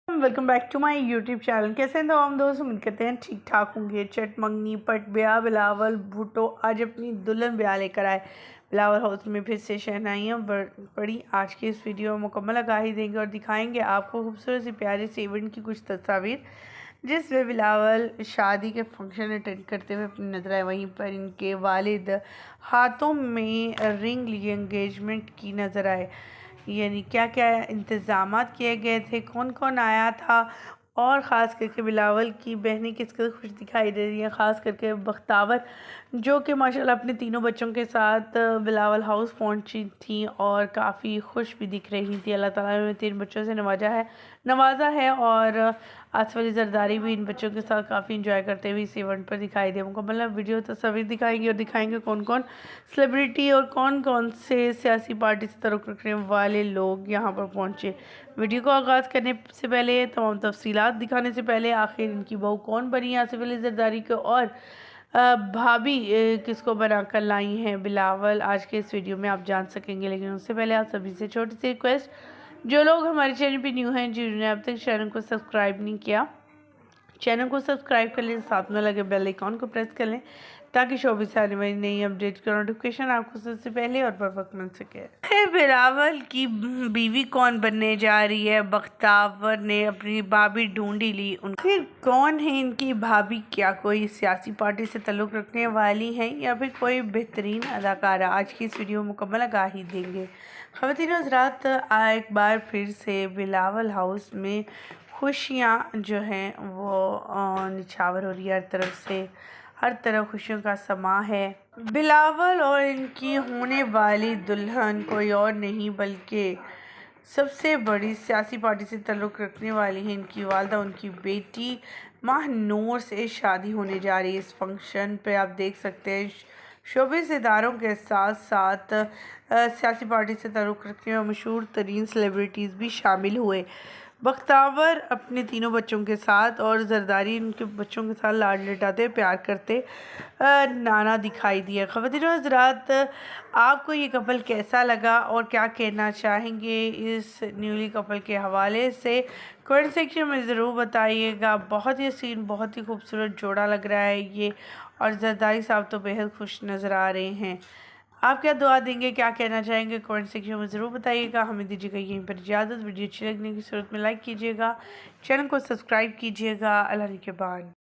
Welcome back to my YouTube channel. कैसे हैं तमाम दोस्त? उम्मीद करते हैं ठीक ठाक होंगे। चटमंगनी पट ब्याह बिलावल भुट्टो आज अपनी दुल्हन ब्याह लेकर आए। बिलावल हाउस में फिर से शहनाइयाँ पड़ी। आज की इस वीडियो में मुकम्मल आगाही देंगे और दिखाएंगे आपको खूबसूरत सी प्यारे से इवेंट की कुछ तस्वीर, जिसमें बिलावल शादी के फंक्शन अटेंड करते हुए अपनी नजर आए। वहीं पर इनके वालिद हाथों में रिंग लिए एंगेजमेंट की नज़र आए। यानी क्या क्या इंतज़ामात किए गए थे, कौन कौन आया था, और ख़ास करके बिलावल की बहनें किस कदर खुश दिखाई दे रही हैं। ख़ास करके बख्तावर जो कि माशाल्लाह अपने तीनों बच्चों के साथ बिलावल हाउस पहुंची थी और काफ़ी खुश भी दिख रही थी। अल्लाह ताला ने 3 बच्चों से नवाजा है और आसिफ अली जरदारी भी इन बच्चों के साथ काफ़ी इंजॉय करते हुए इस इवेंट पर दिखाई दे। मुकम्मल वीडियो तस्वीर दिखाएंगे और दिखाएंगे कौन कौन सेलिब्रिटी और कौन कौन से सियासी पार्टी से ताल्लुक़ रखने वाले लोग यहाँ पर पहुँचे। वीडियो को आगाज़ करने से पहले, तमाम तफसीलात दिखाने से पहले, आखिर इनकी बहू कौन बनी है आसिफ अली जरदारी को, और भाभी किसको बनाकर लाई हैं बिलावल, आज के इस वीडियो में आप जान सकेंगे। लेकिन उससे पहले आप सभी से छोटी सी रिक्वेस्ट, जो लोग हमारे चैनल पे न्यू हैं, जिन्होंने अब तक चैनल को सब्सक्राइब नहीं किया, चैनल को सब्सक्राइब कर लें, साथ में लगे बेल आइकॉन को प्रेस कर लें ताकि शोबी से आने वाली नई अपडेट का नोटिफिकेशन आपको सबसे पहले और पर वक्त मिल सके। बिलावल की बीवी कौन बनने जा रही है? बख्तावर ने अपनी भाभी ढूंढ ही ली। फिर कौन है इनकी भाभी? क्या कोई सियासी पार्टी से ताल्लुक़ रखने वाली हैं या फिर कोई बेहतरीन अदाकारा? आज की इस वीडियो में मुकम्मल आगाही देंगे। ख़वातीन हज़रात, एक बार फिर से बिलावल हाउस में खुशियाँ जो हैं वो निछावर हो रही है। हर तरफ खुशियों का समा है। बिलावल और इनकी होने वाली दुल्हन कोई और नहीं बल्कि सबसे बड़ी सियासी पार्टी से ताल्लुक़ रखने वाली है इनकी वालदा। उनकी बेटी माहनूर से शादी होने जा रही है। इस फंक्शन पे आप देख सकते हैं शोबिज़ इदारों के साथ साथ सियासी पार्टी से ताल्लुक़ रखने वाले मशहूर तरीन सेलिब्रिटीज़ भी शामिल हुए। बख्तावर अपने तीनों बच्चों के साथ और जरदारी उनके बच्चों के साथ लाड लटाते प्यार करते नाना दिखाई दिया। ख़वातीन हज़रात, आपको ये कपल कैसा लगा और क्या कहना चाहेंगे इस न्यूली कपल के हवाले से, कमेंट सेक्शन में ज़रूर बताइएगा। बहुत ही हसीन, बहुत ही खूबसूरत जोड़ा लग रहा है ये, और जरदारी साहब तो बेहद खुश नज़र आ रहे हैं। आप क्या दुआ देंगे, क्या कहना चाहेंगे, कमेंट सेक्शन में ज़रूर बताइएगा। हमें दीजिएगा यहीं पर इजाज़त। वीडियो अच्छी लगने की सूरत में लाइक कीजिएगा, चैनल को सब्सक्राइब कीजिएगा। अल्लाह के बाद।